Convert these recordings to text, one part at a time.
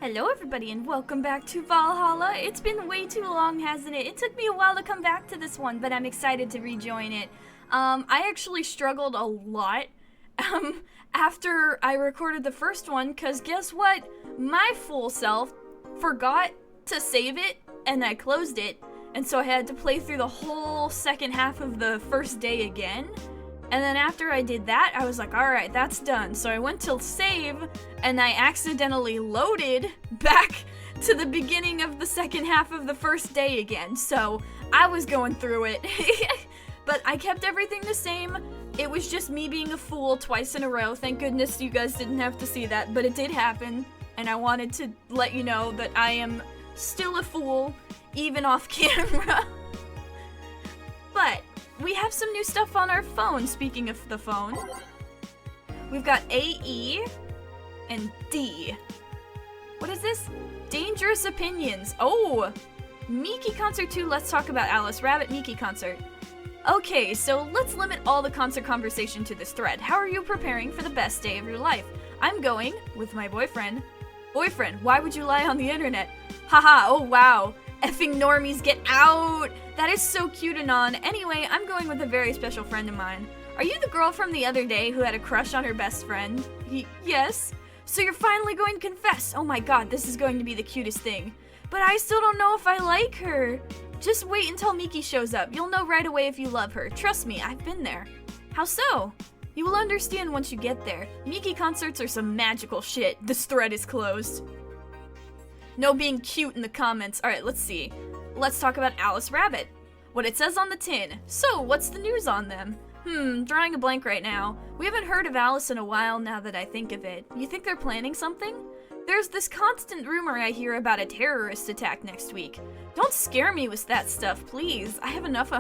Hello everybody and welcome back to Valhalla. It's been way too long, hasn't it? It took me a while to come back to this one, but I'm excited to rejoin it. I actually struggled a lot after I recorded the first one, because guess what? My fool self forgot to save it, and I closed it, and so I had to play through the whole second half of the first day again. And then after I did that, I was like, alright, that's done. So I went to save, and I accidentally loaded back to the beginning of the second half of the first day again. So I was going through it. But I kept everything the same. It was just me being a fool twice in a row. Thank goodness you guys didn't have to see that, but it did happen. And I wanted to let you know that I am still a fool, even off camera. But we have some new stuff on our phone, speaking of the phone. We've got AE and D. What is this? Dangerous Opinions. Oh! Miki Concert 2, let's talk about Alice Rabbit Miki Concert. Okay, so let's limit all the concert conversation to this thread. How are you preparing for the best day of your life? I'm going with my boyfriend. Boyfriend, why would you lie on the internet? Haha, oh wow. Effing normies, get out! That is so cute, Anon. Anyway, I'm going with a very special friend of mine. Are you the girl from the other day who had a crush on her best friend? Yes. So you're finally going to confess. Oh my god, this is going to be the cutest thing. But I still don't know if I like her. Just wait until Miki shows up. You'll know right away if you love her. Trust me, I've been there. How so? You will understand once you get there. Miki concerts are some magical shit. This thread is closed. No being cute in the comments. Alright, let's see. Let's talk about Alice Rabbit. What it says on the tin. So, what's the news on them? Drawing a blank right now. We haven't heard of Alice in a while now that I think of it. You think they're planning something? There's this constant rumor I hear about a terrorist attack next week. Don't scare me with that stuff, please. I have enough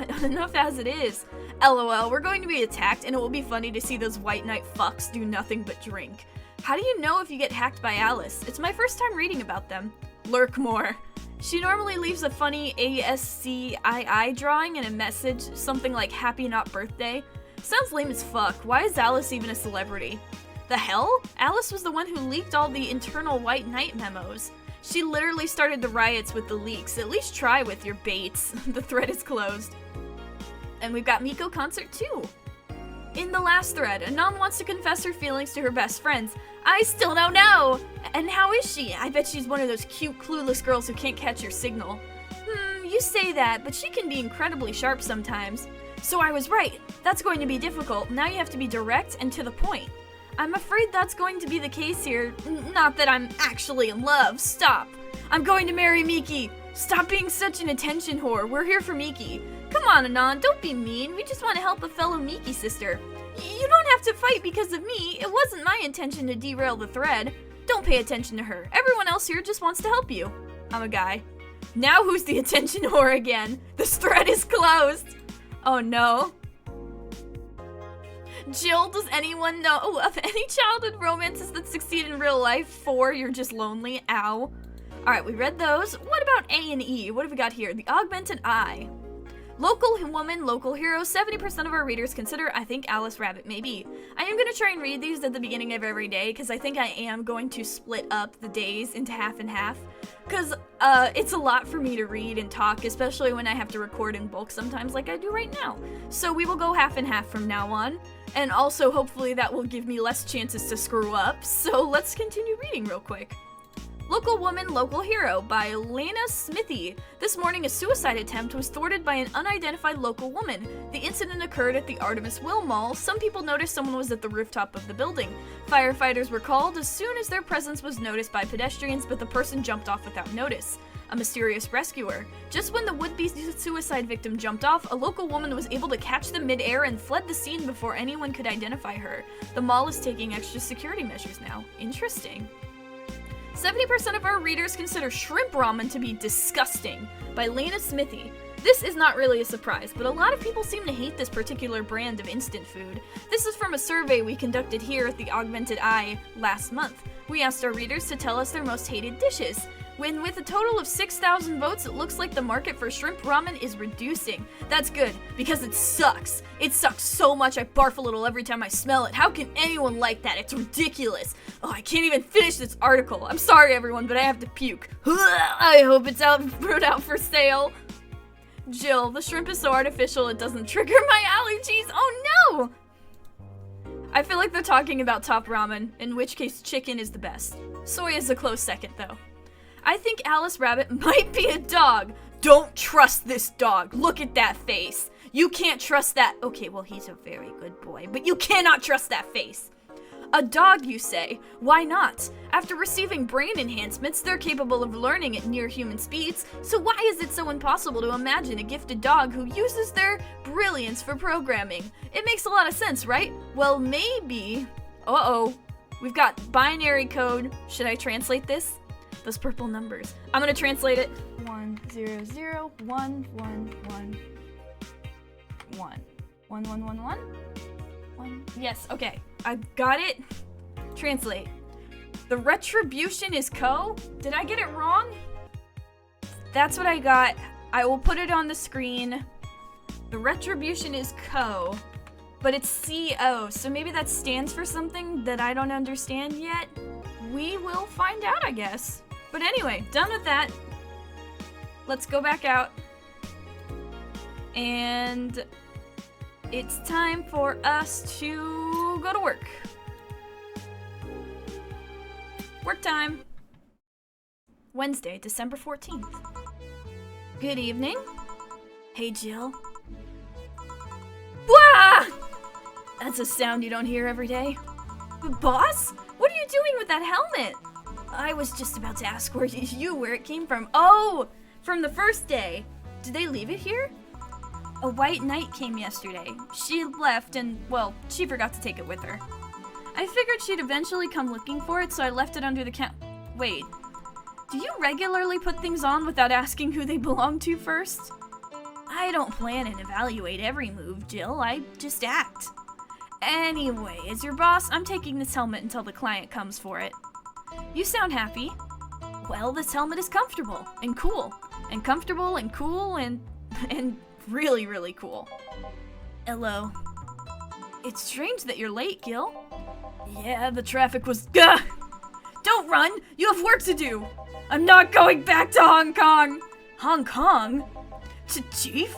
as it is. LOL, we're going to be attacked and it will be funny to see those white knight fucks do nothing but drink. How do you know if you get hacked by Alice? It's my first time reading about them. Lurk more. She normally leaves a funny ASCII drawing and a message, something like happy not birthday. Sounds lame as fuck. Why is Alice even a celebrity? The hell? Alice was the one who leaked all the internal White Knight memos. She literally started the riots with the leaks. At least try with your baits. The thread is closed. And we've got Miko Concert 2. In the last thread, Anon wants to confess her feelings to her best friends. I still don't know! And how is she? I bet she's one of those cute, clueless girls who can't catch your signal. You say that, but she can be incredibly sharp sometimes. So I was right. That's going to be difficult. Now you have to be direct and to the point. I'm afraid that's going to be the case here. Not that I'm actually in love. Stop. I'm going to marry Miki. Stop being such an attention whore. We're here for Miki. Come on, Anon, don't be mean. We just want to help a fellow Miki sister. You don't have to fight because of me. It wasn't my intention to derail the thread. Don't pay attention to her. Everyone else here just wants to help you. I'm a guy. Now who's the attention whore again? This thread is closed. Oh no. Gill, does anyone know of any childhood romances that succeed in real life? 4, you're just lonely. Ow. Alright, we read those. What about A and E? What have we got here? The augmented eye. Local woman, local hero. 70% of our readers consider I think Alice Rabbit may be. I am going to try and read these at the beginning of every day because I think I am going to split up the days into half and half. Because it's a lot for me to read and talk, especially when I have to record in bulk sometimes like I do right now. So we will go half and half from now on. And also hopefully that will give me less chances to screw up. So let's continue reading real quick. Local Woman, Local Hero by Lena Smithy. This morning, a suicide attempt was thwarted by an unidentified local woman. The incident occurred at the Artemis Will Mall. Some people noticed someone was at the rooftop of the building. Firefighters were called as soon as their presence was noticed by pedestrians, but the person jumped off without notice. A mysterious rescuer. Just when the would-be suicide victim jumped off, a local woman was able to catch them mid-air and fled the scene before anyone could identify her. The mall is taking extra security measures now. Interesting. 70% of our readers consider shrimp ramen to be disgusting, by Lena Smithy. This is not really a surprise, but a lot of people seem to hate this particular brand of instant food. This is from a survey we conducted here at the Augmented Eye last month. We asked our readers to tell us their most hated dishes. With a total of 6,000 votes, it looks like the market for shrimp ramen is reducing. That's good, because it sucks. It sucks so much I barf a little every time I smell it. How can anyone like that? It's ridiculous. Oh, I can't even finish this article. I'm sorry, everyone, but I have to puke. I hope it's put out for sale. Gill, the shrimp is so artificial it doesn't trigger my allergies. Oh no! I feel like they're talking about top ramen, in which case chicken is the best. Soy is a close second, though. I think Alice Rabbit might be a dog. Don't trust this dog. Look at that face. You can't trust that. Okay, well, he's a very good boy, but you cannot trust that face. A dog, you say? Why not? After receiving brain enhancements, they're capable of learning at near human speeds, so why is it so impossible to imagine a gifted dog who uses their brilliance for programming? It makes a lot of sense, right? Well, maybe... Uh-oh. We've got binary code. Should I translate this? Those purple numbers. I'm gonna translate it. 1 0 0 1 1 1 1 1 1 1 1 1. Yes, okay. I got it. Translate. The retribution is co? Did I get it wrong? That's what I got. I will put it on the screen. The retribution is co, but it's CO, so maybe that stands for something that I don't understand yet. We will find out, I guess. But anyway, done with that. Let's go back out. And it's time for us to go to work. Work time. Wednesday, December 14th. Good evening. Hey, Gill. Wah! That's a sound you don't hear every day. Boss? What are you doing with that helmet? I was just about to ask where it came from. Oh, from the first day. Did they leave it here? A white knight came yesterday. She left and, well, she forgot to take it with her. I figured she'd eventually come looking for it, so I left it under the Wait, do you regularly put things on without asking who they belong to first? I don't plan and evaluate every move, Gill. I just act. Anyway, as your boss, I'm taking this helmet until the client comes for it. You sound happy. Well, this helmet is comfortable and cool. And comfortable and cool and really, really cool. Hello. It's strange that you're late, Gill. Yeah, the traffic was... Gah! Don't run! You have work to do! I'm not going back to Hong Kong! Hong Kong? Chief?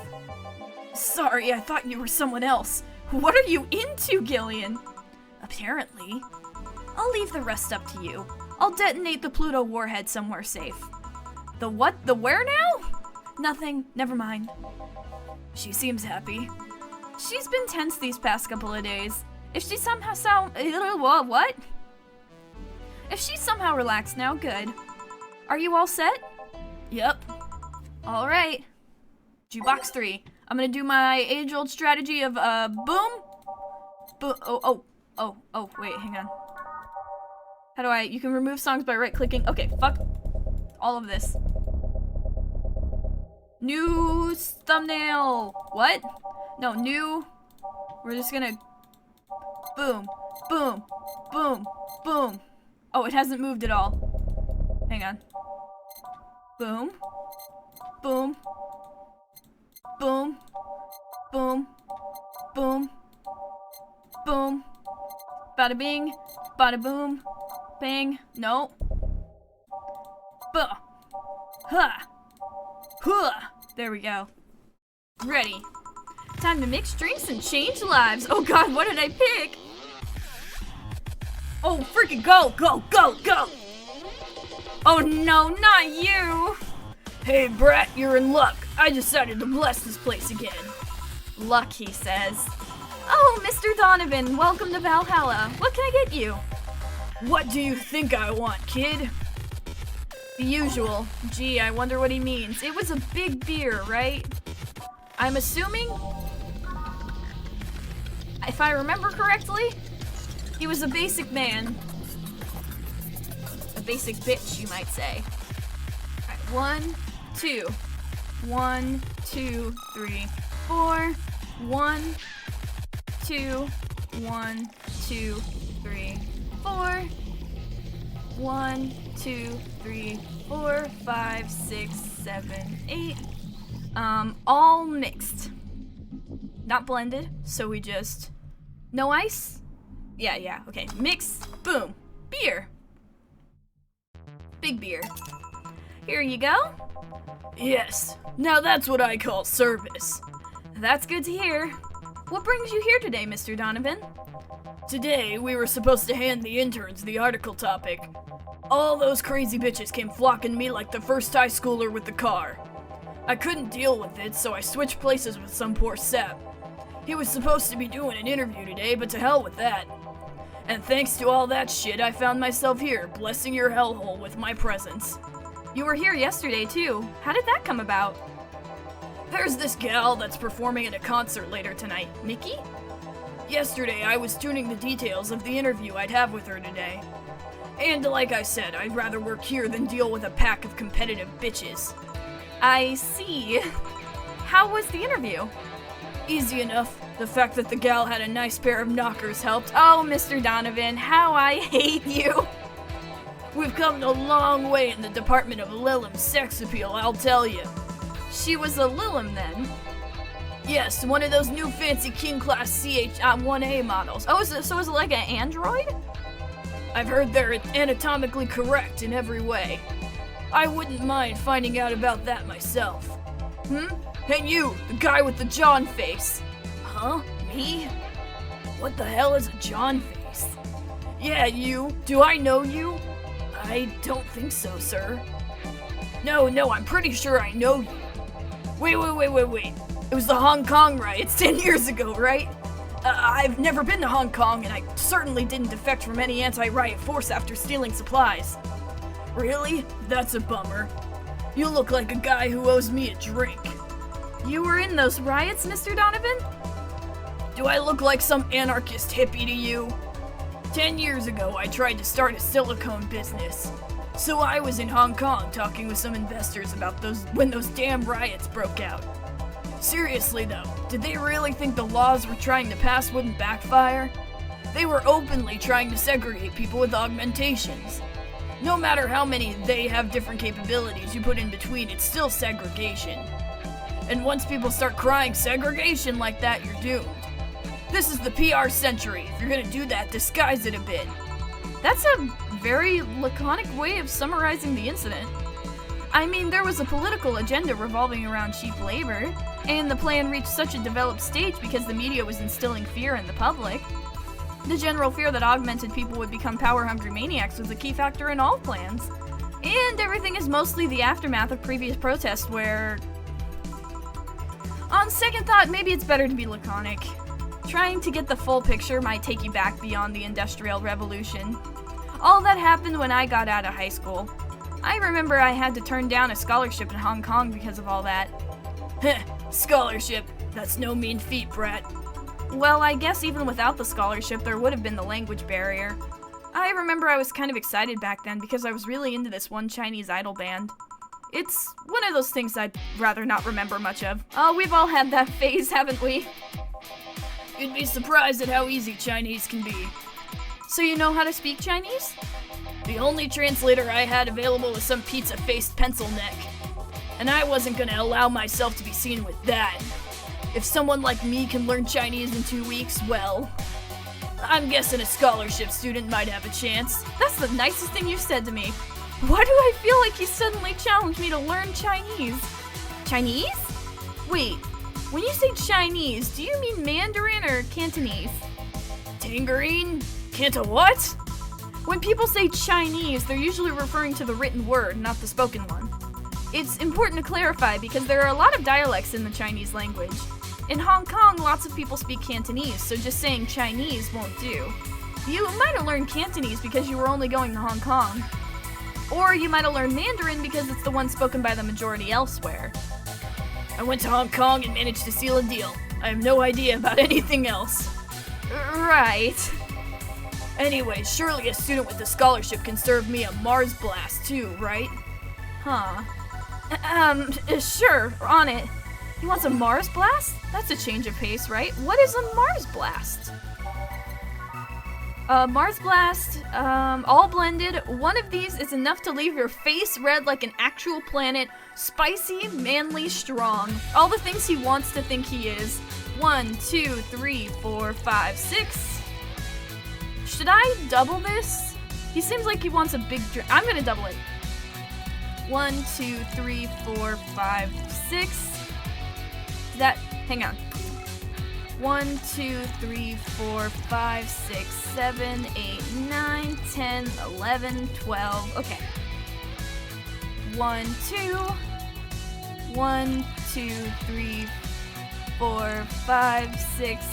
Sorry, I thought you were someone else. What are you into, Gillian? Apparently. I'll leave the rest up to you. I'll detonate the Pluto warhead somewhere safe. The what? The where now? Nothing. Never mind. She seems happy. She's been tense these past couple of days. If she somehow what? If she's somehow relaxed now, good. Are you all set? Yep. All right. Jukebox 3. I'm gonna do my age-old strategy of boom. Oh, wait, hang on. How do you can remove songs by right-clicking. Okay, fuck all of this. New thumbnail. What? No, new. We're just gonna boom, boom, boom, boom. Oh, it hasn't moved at all. Hang on. Boom, boom, boom, boom, boom, boom. Bada bing, bada boom, bang. No. Buh. Ha. Huh. There we go. Ready. Time to mix drinks and change lives. Oh god, what did I pick? Oh, freaking go, go, go, go! Oh no, not you! Hey, brat, you're in luck. I decided to bless this place again. Luck, he says. Oh, Mr. Donovan, welcome to Valhalla. What can I get you? What do you think I want, kid? The usual. Gee, I wonder what he means. It was a big beer, right? I'm assuming, if I remember correctly, he was a basic man. A basic bitch, you might say. Alright, 1, 2. 1, 2, 3, 4. 1, 2, 1, 2, 3, 4. 1, 2, 3, 4, 5, 6, 7, 8. All mixed. Not blended, so we just... No ice? Yeah, okay. Mix, boom. Beer. Big beer. Here you go. Yes, now that's what I call service. That's good to hear. What brings you here today, Mr. Donovan? Today, we were supposed to hand the interns the article topic. All those crazy bitches came flocking to me like the first high schooler with the car. I couldn't deal with it, so I switched places with some poor sap. He was supposed to be doing an interview today, but to hell with that. And thanks to all that shit, I found myself here, blessing your hellhole with my presence. You were here yesterday, too. How did that come about? There's this gal that's performing at a concert later tonight. Mickey? Yesterday, I was tuning the details of the interview I'd have with her today. And like I said, I'd rather work here than deal with a pack of competitive bitches. I see. How was the interview? Easy enough. The fact that the gal had a nice pair of knockers helped. Oh, Mr. Donovan, how I hate you. We've come a long way in the department of Lilim's sex appeal, I'll tell you. She was a Lilim then? Yes, one of those new fancy King Class CH-1A models. Oh, so is it like an android? I've heard they're anatomically correct in every way. I wouldn't mind finding out about that myself. And you, the guy with the John face. Huh? Me? What the hell is a John face? Yeah, you. Do I know you? I don't think so, sir. No, I'm pretty sure I know you. Wait. It was the Hong Kong riots 10 years ago, right? I've never been to Hong Kong, and I certainly didn't defect from any anti-riot force after stealing supplies. Really? That's a bummer. You look like a guy who owes me a drink. You were in those riots, Mr. Donovan? Do I look like some anarchist hippie to you? 10 years ago, I tried to start a silicone business. So I was in Hong Kong talking with some investors about when those damn riots broke out. Seriously though, did they really think the laws we're trying to pass wouldn't backfire? They were openly trying to segregate people with augmentations. No matter how many they have different capabilities you put in between, it's still segregation. And once people start crying segregation like that, you're doomed. This is the PR century. If you're gonna do that, disguise it a bit. That's a very laconic way of summarizing the incident. I mean, there was a political agenda revolving around cheap labor, and the plan reached such a developed stage because the media was instilling fear in the public. The general fear that augmented people would become power-hungry maniacs was a key factor in all plans. And everything is mostly the aftermath of previous protests where... On second thought, maybe it's better to be laconic. Trying to get the full picture might take you back beyond the Industrial Revolution. All that happened when I got out of high school. I remember I had to turn down a scholarship in Hong Kong because of all that. Heh, scholarship. That's no mean feat, brat. Well, I guess even without the scholarship, there would have been the language barrier. I remember I was kind of excited back then because I was really into this one Chinese idol band. It's one of those things I'd rather not remember much of. Oh, we've all had that phase, haven't we? You'd be surprised at how easy Chinese can be. So you know how to speak Chinese? The only translator I had available was some pizza-faced pencil neck. And I wasn't gonna allow myself to be seen with that. If someone like me can learn Chinese in 2 weeks, well, I'm guessing a scholarship student might have a chance. That's the nicest thing you've said to me. Why do I feel like you suddenly challenged me to learn Chinese? Chinese? Wait, when you say Chinese, do you mean Mandarin or Cantonese? Tangerine? Canta what? When people say Chinese, they're usually referring to the written word, not the spoken one. It's important to clarify because there are a lot of dialects in the Chinese language. In Hong Kong, lots of people speak Cantonese, so just saying Chinese won't do. You might have learned Cantonese because you were only going to Hong Kong. Or you might have learned Mandarin because it's the one spoken by the majority elsewhere. I went to Hong Kong and managed to seal a deal. I have no idea about anything else. Right. Anyway, surely a student with a scholarship can serve me a Mars blast too, right? Huh. Sure, on it. He wants a Mars blast? That's a change of pace, right? What is a Mars blast? Mars Blast, all blended. One of these is enough to leave your face red like an actual planet. Spicy, manly, strong. All the things he wants to think he is. 1, 2, 3, 4, 5, 6. Should I double this? He seems like he wants a big drink. I'm gonna double it. 1, 2, 3, 4, 5, 6. Hang on. 1, 2, 3, 4, 5, 6, 7, 8, 9, 10, 11, 12. Okay. 1, 2. 1, 2, 3, 4, 5, 6.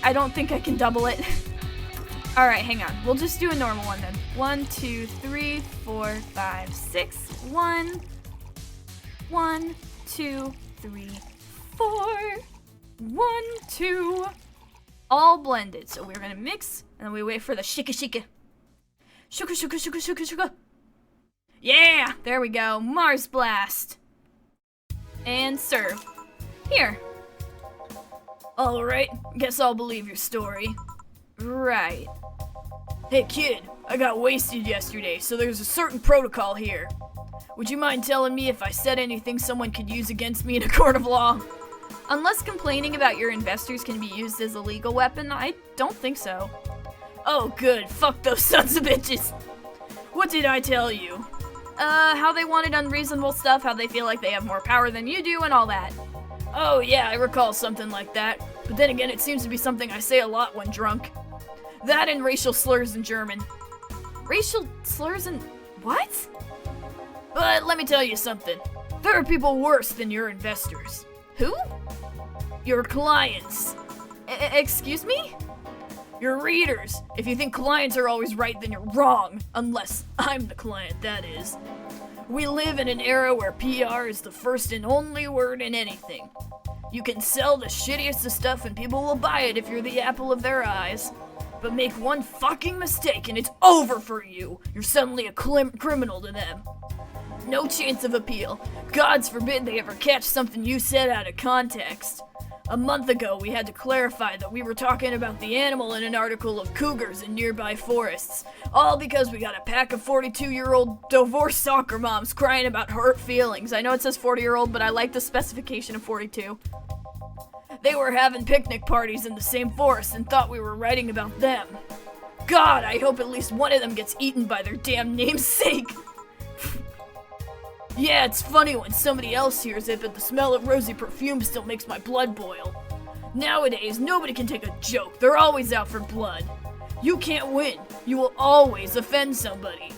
I don't think I can double it. Alright, hang on. We'll just do a normal one then. 1, 2, 3, 4, 5, 6. 1, 1, 2, 3, 4. 1, 2. All blended. So we're gonna mix, and then we wait for the shika shika. Shuka shuka shuka shuka shuka. Yeah! There we go. Mars Blast. And serve. Here. Alright, guess I'll believe your story. Right. Hey kid, I got wasted yesterday, so there's a certain protocol here. Would you mind telling me if I said anything someone could use against me in a court of law? Unless complaining about your investors can be used as a legal weapon, I don't think so. Oh good, fuck those sons of bitches. What did I tell you? How they wanted unreasonable stuff, how they feel like they have more power than you do, and all that. Oh yeah, I recall something like that. But then again, it seems to be something I say a lot when drunk. That and racial slurs in German. Racial slurs in... what? But let me tell you something. There are people worse than your investors. Who? Your clients. Excuse me? Your readers. If you think clients are always right, then you're wrong. Unless I'm the client, that is. We live in an era where PR is the first and only word in anything. You can sell the shittiest of stuff and people will buy it if you're the apple of their eyes. But make one fucking mistake and it's over for you. You're suddenly a criminal to them. No chance of appeal. Gods forbid they ever catch something you said out of context. A month ago, we had to clarify that we were talking about the animal in an article of cougars in nearby forests. All because we got a pack of 42-year-old divorced soccer moms crying about hurt feelings. I know it says 40-year-old, but I like the specification of 42. They were having picnic parties in the same forest and thought we were writing about them. God, I hope at least one of them gets eaten by their damn namesake. Yeah, it's funny when somebody else hears it, but the smell of rosy perfume still makes my blood boil. Nowadays, nobody can take a joke. They're always out for blood. You can't win. You will always offend somebody.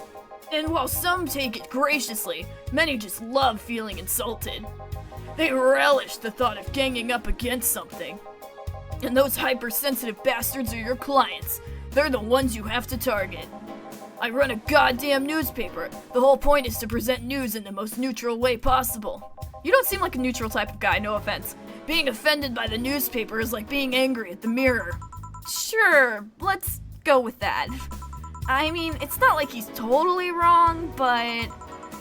And while some take it graciously, many just love feeling insulted. They relish the thought of ganging up against something. And those hypersensitive bastards are your clients. They're the ones you have to target. I run a goddamn newspaper. The whole point is to present news in the most neutral way possible. You don't seem like a neutral type of guy, no offense. Being offended by the newspaper is like being angry at the mirror. Sure, let's go with that. I mean, it's not like he's totally wrong, but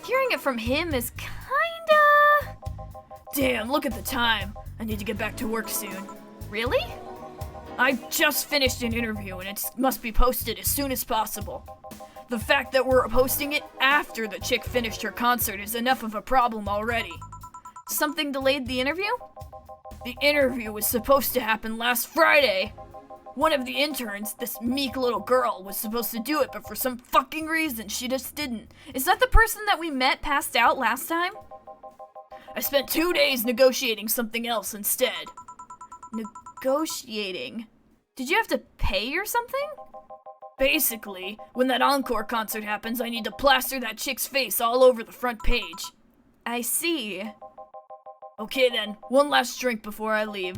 hearing it from him is kinda... Damn, look at the time. I need to get back to work soon. Really? I just finished an interview and it must be posted as soon as possible. The fact that we're posting it after the chick finished her concert is enough of a problem already. Something delayed the interview? The interview was supposed to happen last Friday. One of the interns, this meek little girl, was supposed to do it, but for some fucking reason, she just didn't. Is that the person that we met passed out last time? I spent 2 days negotiating something else instead. Negotiating? Did you have to pay or something? Basically, when that encore concert happens, I need to plaster that chick's face all over the front page. I see. Okay then, one last drink before I leave.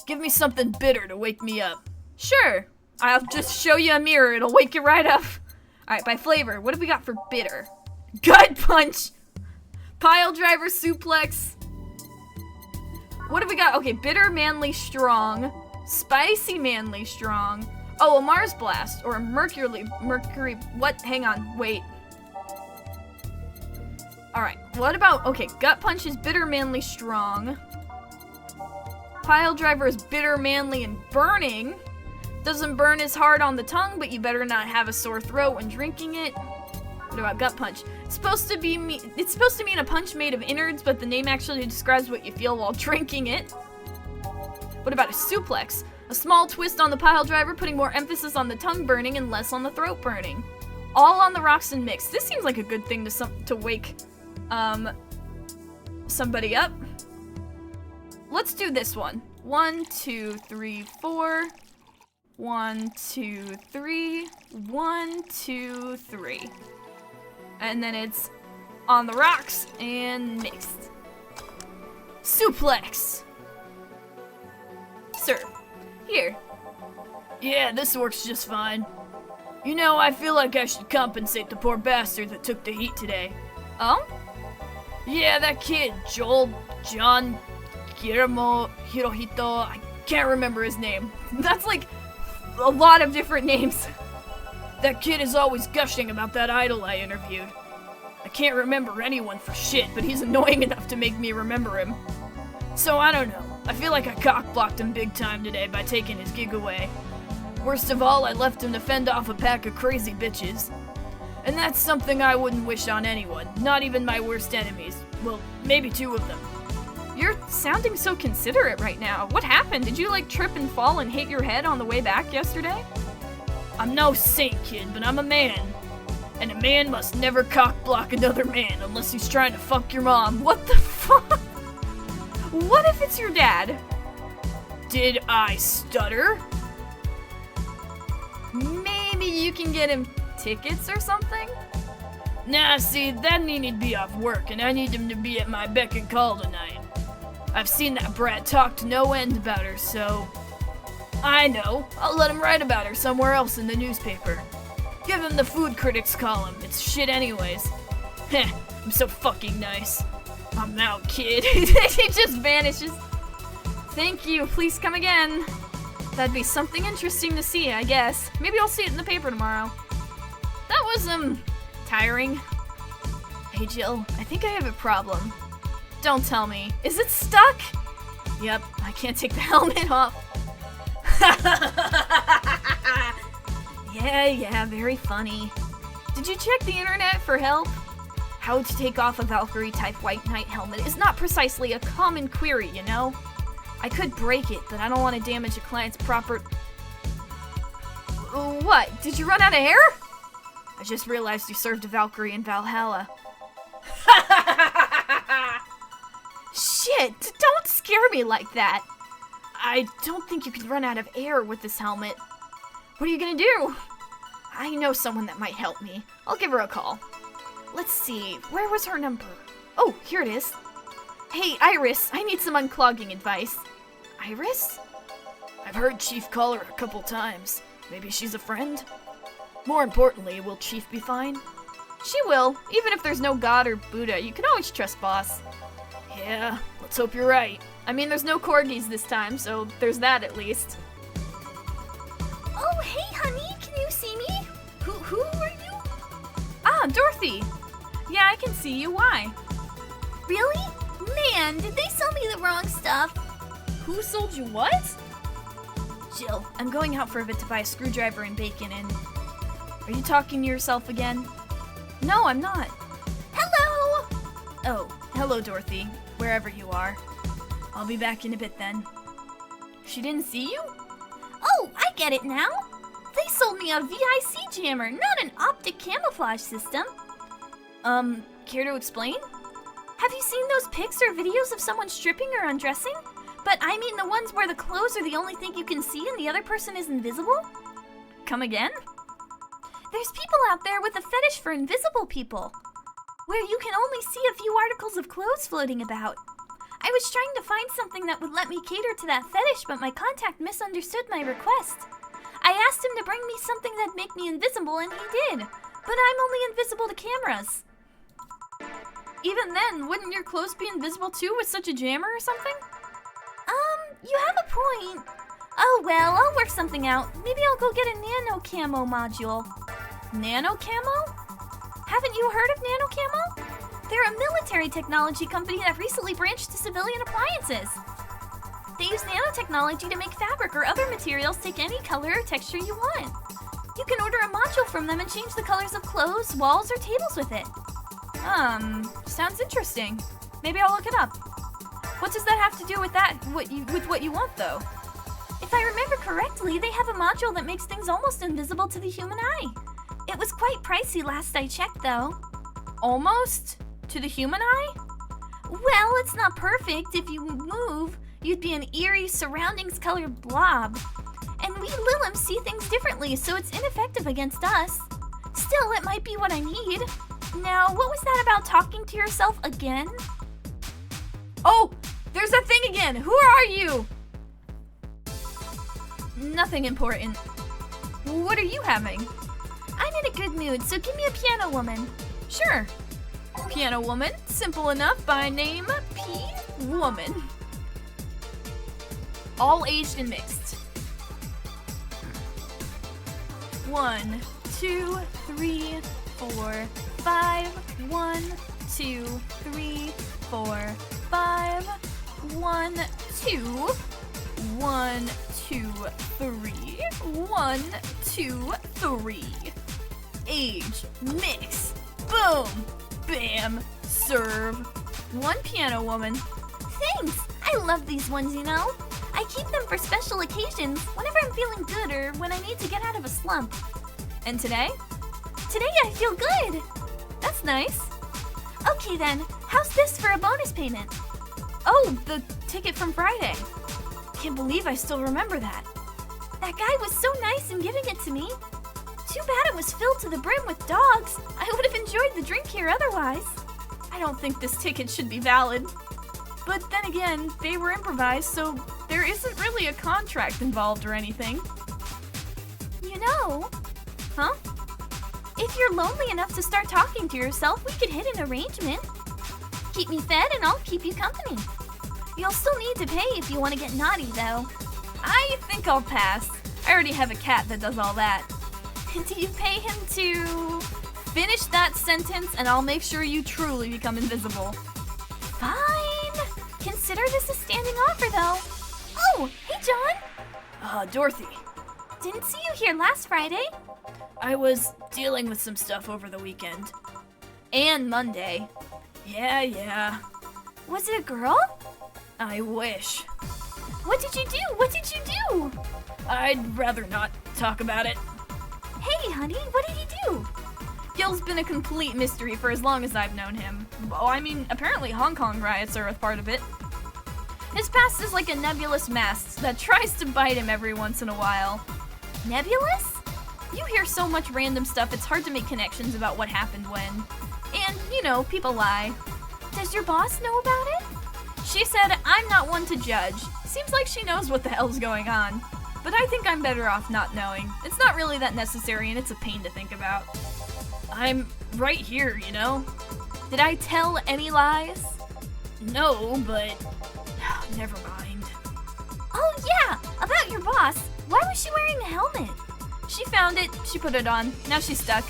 Give me something bitter to wake me up. Sure. I'll just show you a mirror, it'll wake you right up. Alright, by flavor, what have we got for bitter? Gut punch! Pile driver suplex. What have we got? Okay, bitter, manly, strong. Spicy, manly, strong. Oh, a Mars Blast, or a Mercury, what? Hang on, wait. Alright, what about, okay, Gut Punch is bitter, manly, strong. Pile Driver is bitter, manly, and burning. Doesn't burn as hard on the tongue, but you better not have a sore throat when drinking it. What about gut punch? It's supposed to mean a punch made of innards, but the name actually describes what you feel while drinking it. What about a suplex? A small twist on the pile driver, putting more emphasis on the tongue burning and less on the throat burning. All on the rocks and mixed. This seems like a good thing to wake somebody up. Let's do this one. 1, 2, 3, 4. 1, 2, 3. 1, 2, 3. And then it's on the rocks and mixed. Suplex. Sir, here. Yeah, this works just fine. You know, I feel like I should compensate the poor bastard that took the heat today. Oh? Yeah, that kid, John, Guillermo, Hirohito, I can't remember his name. That's like a lot of different names. That kid is always gushing about that idol I interviewed. I can't remember anyone for shit, but he's annoying enough to make me remember him. So I don't know. I feel like I cock-blocked him big time today by taking his gig away. Worst of all, I left him to fend off a pack of crazy bitches. And that's something I wouldn't wish on anyone, not even my worst enemies. Well, maybe 2 of them. You're sounding so considerate right now. What happened? Did you like trip and fall and hit your head on the way back yesterday? I'm no saint, kid, but I'm a man. And a man must never cock-block another man unless he's trying to fuck your mom. What the fuck? What if it's your dad? Did I stutter? Maybe you can get him tickets or something? Nah, see, that needed to be off work, and I need him to be at my beck and call tonight. I've seen that brat talk to no end about her, so... I know, I'll let him write about her somewhere else in the newspaper. Give him the food critics column, it's shit anyways. Heh, I'm so fucking nice. I'm out, kid. He just vanishes. Thank you, please come again. That'd be something interesting to see, I guess. Maybe I'll see it in the paper tomorrow. That was, tiring. Hey, Jill, I think I have a problem. Don't tell me. Is it stuck? Yep, I can't take the helmet off. Yeah, very funny. Did you check the internet for help? How to take off a Valkyrie-type White Knight helmet is not precisely a common query, you know? I could break it, but I don't want to damage a client's proper... What? Did you run out of air? I just realized you served a Valkyrie in Valhalla. Shit, don't scare me like that. I don't think you can run out of air with this helmet. What are you gonna do? I know someone that might help me. I'll give her a call. Let's see, where was her number? Oh, here it is. Hey, Iris, I need some unclogging advice. Iris? I've heard Chief call her a couple times. Maybe she's a friend? More importantly, will Chief be fine? She will. Even if there's no God or Buddha, you can always trust Boss. Yeah, let's hope you're right. I mean, there's no corgis this time, so there's that at least. Oh, hey, honey, can you see me? Who are you? Ah, Dorothy. Yeah, I can see you. Why? Really? Man, did they sell me the wrong stuff? Who sold you what? Jill, I'm going out for a bit to buy a screwdriver and bacon and... Are you talking to yourself again? No, I'm not. Hello! Oh, hello, Dorothy. Wherever you are. I'll be back in a bit then. She didn't see you? Oh, I get it now. They sold me a VIC jammer, not an optic camouflage system. Care to explain? Have you seen those pics or videos of someone stripping or undressing? But I mean the ones where the clothes are the only thing you can see and the other person is invisible? Come again? There's people out there with a fetish for invisible people, where you can only see a few articles of clothes floating about. I was trying to find something that would let me cater to that fetish, but my contact misunderstood my request. I asked him to bring me something that'd make me invisible, and he did. But I'm only invisible to cameras. Even then, wouldn't your clothes be invisible too with such a jammer or something? You have a point. Oh well, I'll work something out. Maybe I'll go get a nano camo module. Nano camo? Haven't you heard of nano camo? They're a military technology company that recently branched to civilian appliances. They use nanotechnology to make fabric or other materials take any color or texture you want. You can order a module from them and change the colors of clothes, walls, or tables with it. Sounds interesting. Maybe I'll look it up. What does that have to do with what you want, though? If I remember correctly, they have a module that makes things almost invisible to the human eye. It was quite pricey last I checked, though. Almost? To the human eye? Well, it's not perfect. If you move, you'd be an eerie, surroundings-colored blob. And we Lilims see things differently, so it's ineffective against us. Still, it might be what I need. Now, what was that about talking to yourself again? Oh, there's that thing again! Who are you? Nothing important. What are you having? I'm in a good mood, so give me a piano woman. Sure. Piano woman, simple enough, by name P. Woman. All aged and mixed. 1, 2, 3, 4, 5. 1, 2, 3, 4, 5. 1, 2. 1, 2, 3. 1, 2, 3. Age, mix, boom, bam, serve. 1 piano woman. Thanks! I love these ones, you know. I keep them for special occasions, whenever I'm feeling good or when I need to get out of a slump. And today? Today I feel good! That's nice. Okay then, how's this for a bonus payment? Oh, the ticket from Friday. Can't believe I still remember that. That guy was so nice in giving it to me. Too bad it was filled to the brim with dogs. I would have enjoyed the drink here otherwise. I don't think this ticket should be valid. But then again, they were improvised, so there isn't really a contract involved or anything. You know... Huh? If you're lonely enough to start talking to yourself, we could hit an arrangement. Keep me fed and I'll keep you company. You'll still need to pay if you want to get naughty, though. I think I'll pass. I already have a cat that does all that. Do you pay him to... Finish that sentence and I'll make sure you truly become invisible. Fine. Consider this a standing offer, though. Oh, hey, John. Dorothy. Didn't see you here last Friday. I was dealing with some stuff over the weekend. And Monday. Yeah. Was it a girl? I wish. What did you do? What did you do? I'd rather not talk about it. Hey, honey, what did you do? Gill's been a complete mystery for as long as I've known him. Oh, I mean, apparently Hong Kong riots are a part of it. His past is like a nebulous mass that tries to bite him every once in a while. Nebulous? You hear so much random stuff, it's hard to make connections about what happened when. And, you know, people lie. Does your boss know about it? She said I'm not one to judge. Seems like she knows what the hell's going on. But I think I'm better off not knowing. It's not really that necessary and it's a pain to think about. I'm right here, you know? Did I tell any lies? No, but... never mind. Oh yeah! About your boss. Why was she wearing a helmet? She found it, she put it on, now she's stuck.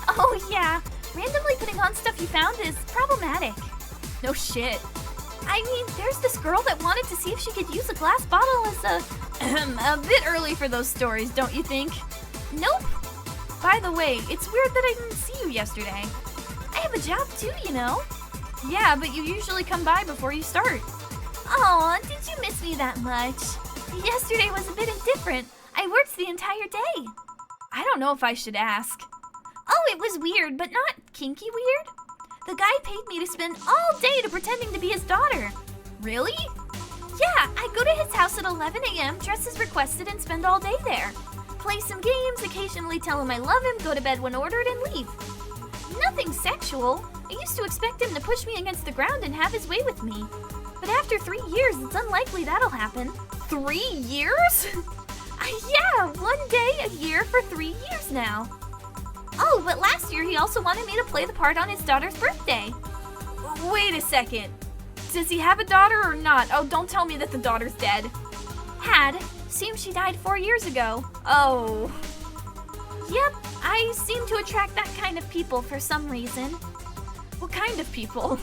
Oh yeah, randomly putting on stuff you found is problematic. No shit. I mean, there's this girl that wanted to see if she could use a glass bottle as a bit early for those stories, don't you think? Nope. By the way, it's weird that I didn't see you yesterday. I have a job too, you know. Yeah, but you usually come by before you start. Aw, did you miss me that much? Yesterday was a bit indifferent. I worked the entire day. I don't know if I should ask. Oh, it was weird, but not kinky weird. The guy paid me to spend all day to pretending to be his daughter. Really? Yeah, I go to his house at 11 a.m., dress as requested, and spend all day there. Play some games, occasionally tell him I love him, go to bed when ordered, and leave. Nothing sexual. I used to expect him to push me against the ground and have his way with me. But after 3 years, it's unlikely that'll happen. 3 years? Yeah, 1 day a year for 3 years now. Oh, but last year he also wanted me to play the part on his daughter's birthday. Wait a second. Does he have a daughter or not? Oh, don't tell me that the daughter's dead. Had. Seems she died 4 years ago. Oh. Yep, I seem to attract that kind of people for some reason. What kind of people?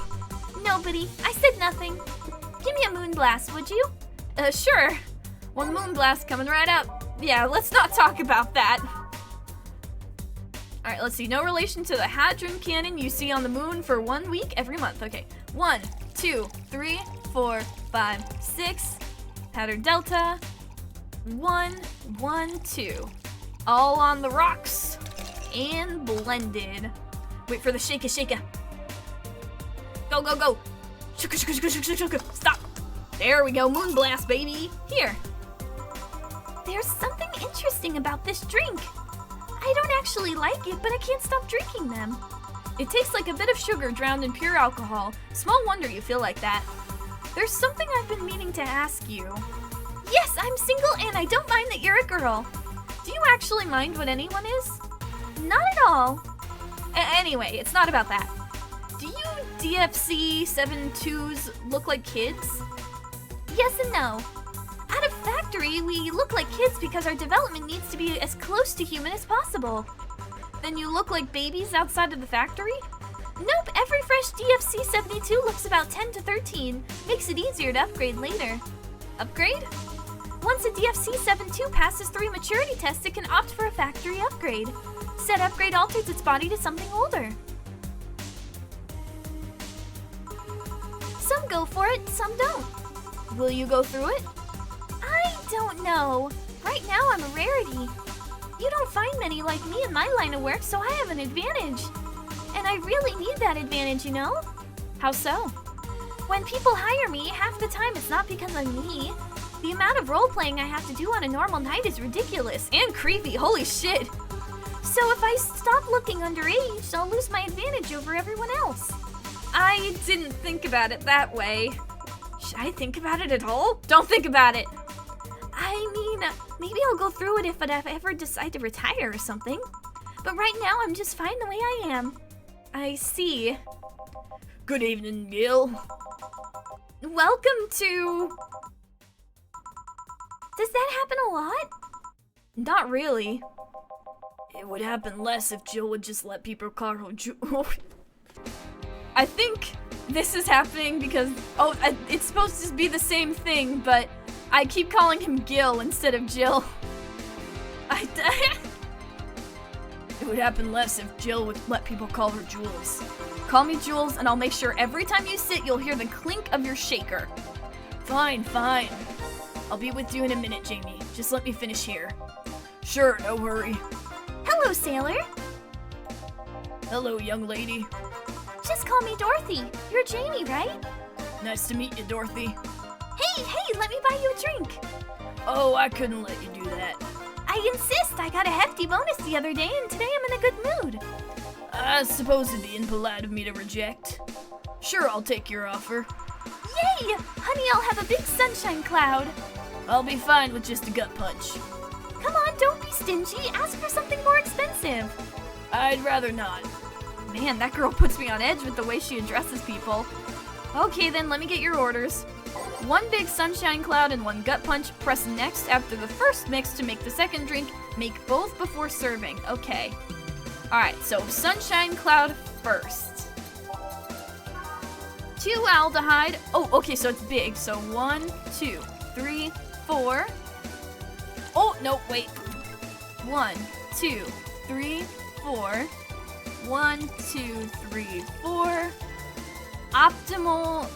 Nobody. I said nothing. Give me a moon blast, would you? Sure. One moonblast coming right up. Yeah, let's not talk about that. Alright, let's see. No relation to the hadron cannon you see on the moon for 1 week every month. Okay. 1, 2, 3, 4, 5, 6. Pattern delta. 1, 1, 2. All on the rocks. And blended. Wait for the shaka. Go, go, go. Shaka. Stop. There we go. Moonblast, baby. Here. There's something interesting about this drink. I don't actually like it, but I can't stop drinking them. It tastes like a bit of sugar drowned in pure alcohol. Small wonder you feel like that. There's something I've been meaning to ask you. Yes, I'm single and I don't mind that you're a girl. Do you actually mind what anyone is? Not at all. Anyway, it's not about that. Do you DFC-72s look like kids? Yes and no. At a factory, we look like kids because our development needs to be as close to human as possible. Then you look like babies outside of the factory? Nope, every fresh DFC-72 looks about 10 to 13. Makes it easier to upgrade later. Upgrade? Once a DFC-72 passes 3 maturity tests, it can opt for a factory upgrade. Said upgrade alters its body to something older. Some go for it, some don't. Will you go through it? I don't know. Right now I'm a rarity. You don't find many like me in my line of work, so I have an advantage. And I really need that advantage, you know? How so? When people hire me, half the time it's not because I'm me. The amount of role-playing I have to do on a normal night is ridiculous. And creepy, holy shit. So if I stop looking underage, I'll lose my advantage over everyone else. I didn't think about it that way. Should I think about it at all? Don't think about it. I mean, maybe I'll go through it if I ever decide to retire or something. But right now, I'm just fine the way I am. I see. Good evening, Gill. Welcome to... Does that happen a lot? Not really. It would happen less if Gill would just let people call her Gill. I think this is happening because, it's supposed to be the same thing, but I keep calling him Gill instead of Gill. It would happen less if Gill would let people call her Jules. Call me Jules and I'll make sure every time you sit you'll hear the clink of your shaker. Fine. I'll be with you in a minute, Jamie. Just let me finish here. Sure, no hurry. Hello, sailor. Hello, young lady. Just call me Dorothy. You're Jamie, right? Nice to meet you, Dorothy. Hey, let me buy you a drink. Oh, I couldn't let you do that. I insist. I got a hefty bonus the other day, and today I'm in a good mood. I suppose it'd be impolite of me to reject. Sure, I'll take your offer. Yay! Honey, I'll have a big sunshine cloud. I'll be fine with just a gut punch. Come on, don't be stingy. Ask for something more expensive. I'd rather not. Man, that girl puts me on edge with the way she addresses people. Okay then, let me get your orders. 1 big sunshine cloud and 1 gut punch. Press next after the first mix to make the second drink. Make both before serving. Okay. Alright, so sunshine cloud first. 2 aldehyde. Oh, okay, so it's big. So 1, 2, 3, 4. Oh, no, wait. 1, 2, 3, 4. 1, 2, 3, 4. Optimal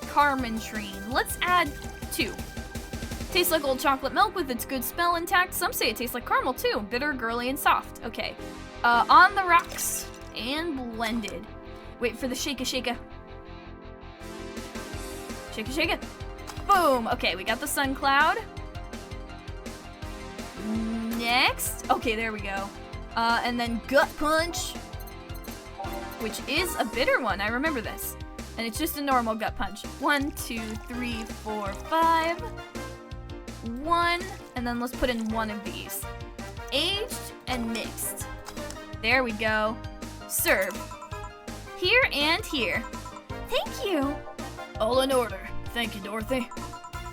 Carmentrine. Let's add 2. Tastes like old chocolate milk with its good smell intact. Some say it tastes like caramel too. Bitter, girly, and soft. Okay. On the rocks and blended. Wait for the shaka. Shaka. Boom. Okay, we got the sun cloud. Next. Okay, there we go. And then gut punch, which is a bitter one. I remember this. And it's just a normal gut punch. 1, 2, 3, 4, 5. 1, and then let's put in 1 of these. Aged and mixed. There we go. Serve. Here and here. Thank you. All in order. Thank you, Dorothy.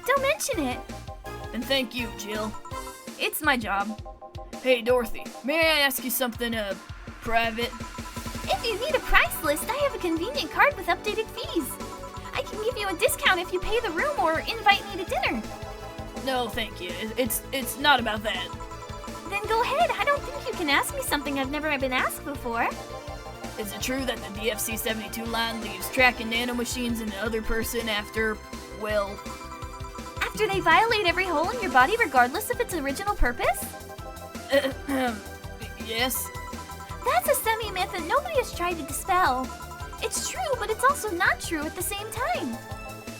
Don't mention it. And thank you, Gill. It's my job. Hey, Dorothy, may I ask you something, private? If you need a price list, I have a convenient card with updated fees. I can give you a discount if you pay the room or invite me to dinner. No, thank you. It's not about that. Then go ahead. I don't think you can ask me something I've never been asked before. Is it true that the DFC-72 line leaves tracking nanomachines in the other person after, well... After they violate every hole in your body regardless of its original purpose? Yes? That's a semi-myth that nobody has tried to dispel. It's true, but it's also not true at the same time.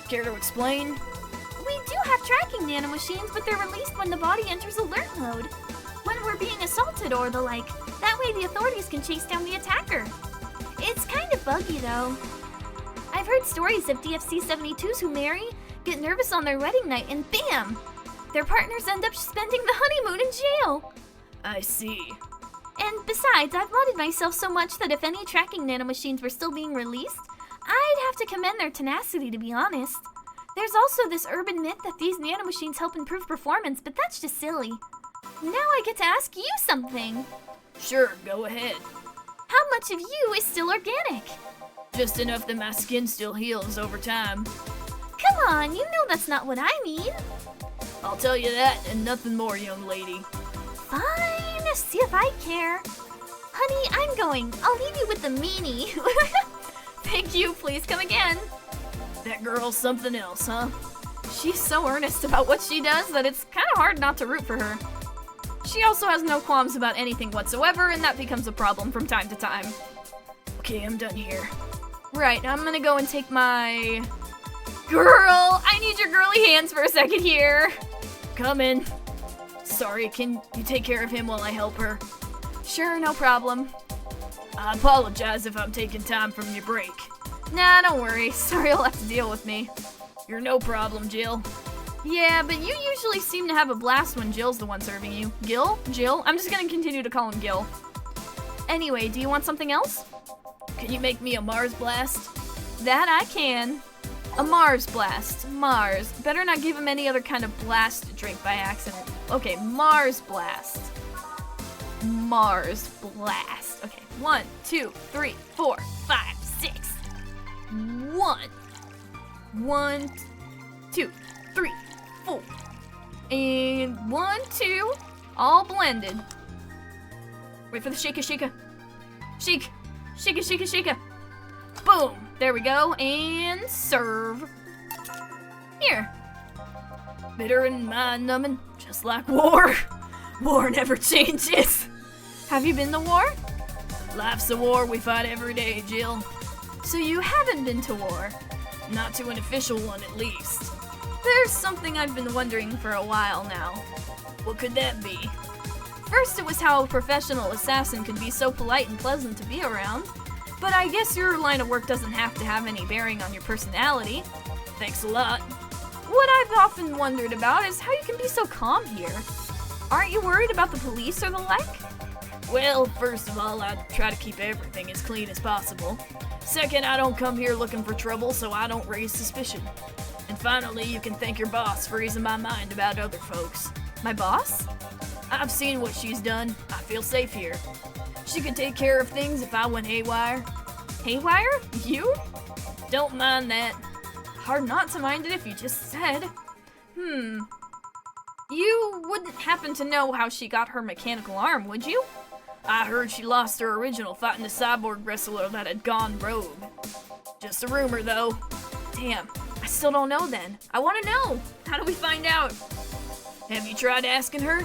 Care to explain? We do have tracking nanomachines, but they're released when the body enters alert mode. When we're being assaulted or the like. That way the authorities can chase down the attacker. It's kind of buggy, though. I've heard stories of DFC-72s who marry, get nervous on their wedding night, and bam! Their partners end up spending the honeymoon in jail. I see. And besides, I've lauded myself so much that if any tracking nanomachines were still being released, I'd have to commend their tenacity, to be honest. There's also this urban myth that these nanomachines help improve performance, but that's just silly. Now I get to ask you something. Sure, go ahead. How much of you is still organic? Just enough that my skin still heals over time. Come on, you know that's not what I mean. I'll tell you that and nothing more, young lady. Fine, see if I care. Honey, I'm going. I'll leave you with the meanie. Thank you, please come again. That girl's something else, huh? She's so earnest about what she does that it's kind of hard not to root for her. She also has no qualms about anything whatsoever, and that becomes a problem from time to time. Okay, I'm done here. Right, I'm gonna go and take my... Girl! I need your girly hands for a second here! Coming. Sorry, can you take care of him while I help her? Sure, no problem. I apologize if I'm taking time from your break. Nah, don't worry. Sorry you'll have to deal with me. You're no problem, Gill. Yeah, but you usually seem to have a blast when Jill's the one serving you. Gill? Jill? I'm just gonna continue to call him Gill. Anyway, do you want something else? Can you make me a Mars blast? That I can. A Mars blast. Mars. Better not give him any other kind of blast to drink by accident. Okay, Mars blast. Mars blast. Okay, 1, 2, 3, 4, 5, 6. 1. 1, 2, 3, 4. And 1, 2. All blended. Wait for the shaker, shaker. Shake. Shaker, shaker, shaker. Boom. There we go. And serve. Here. Bitter and mind-numbing, just like war. War never changes. Have you been to war? Life's a war we fight every day, Jill. So you haven't been to war? Not to an official one, at least. There's something I've been wondering for a while now. What could that be? First, it was how a professional assassin could be so polite and pleasant to be around. But I guess your line of work doesn't have to have any bearing on your personality. Thanks a lot. What I've often wondered about is how you can be so calm here. Aren't you worried about the police or the like? Well, first of all, I try to keep everything as clean as possible. Second, I don't come here looking for trouble, so I don't raise suspicion. And finally, you can thank your boss for easing my mind about other folks. My boss? I've seen what she's done. I feel safe here. She could take care of things if I went haywire. Haywire? You? Don't mind that. Hard not to mind it if you just said. You wouldn't happen to know how she got her mechanical arm, would you? I heard she lost her original fighting a cyborg wrestler that had gone rogue. Just a rumor, though. Damn, I still don't know then. I want to know. How do we find out? Have you tried asking her?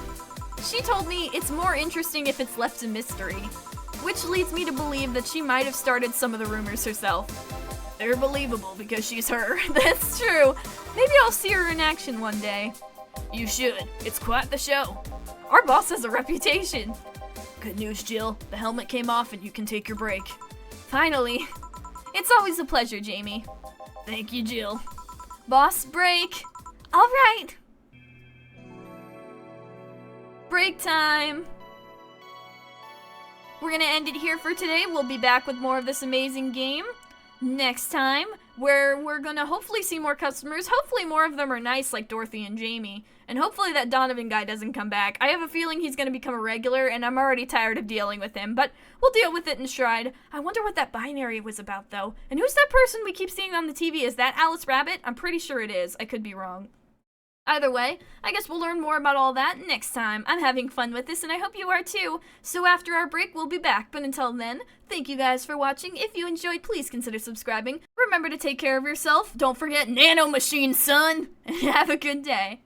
She told me it's more interesting if it's left a mystery, which leads me to believe that she might have started some of the rumors herself. They're believable because she's her. That's true. Maybe I'll see her in action one day. You should. It's quite the show. Our boss has a reputation. Good news, Jill. The helmet came off and you can take your break. Finally. It's always a pleasure, Jamie. Thank you, Jill. Boss break. All right. Break time. We're gonna end it here for today. We'll be back with more of this amazing game next time, where we're gonna hopefully see more customers. Hopefully more of them are nice like Dorothy and Jamie. And hopefully that Donovan guy doesn't come back. I have a feeling he's gonna become a regular, and I'm already tired of dealing with him, but we'll deal with it in stride. I wonder what that binary was about, though. And who's that person we keep seeing on the TV? Is that Alice Rabbit? I'm pretty sure it is. I could be wrong. Either way, I guess we'll learn more about all that next time. I'm having fun with this, and I hope you are too. So after our break, we'll be back. But until then, thank you guys for watching. If you enjoyed, please consider subscribing. Remember to take care of yourself. Don't forget Nanomachines, son. And have a good day.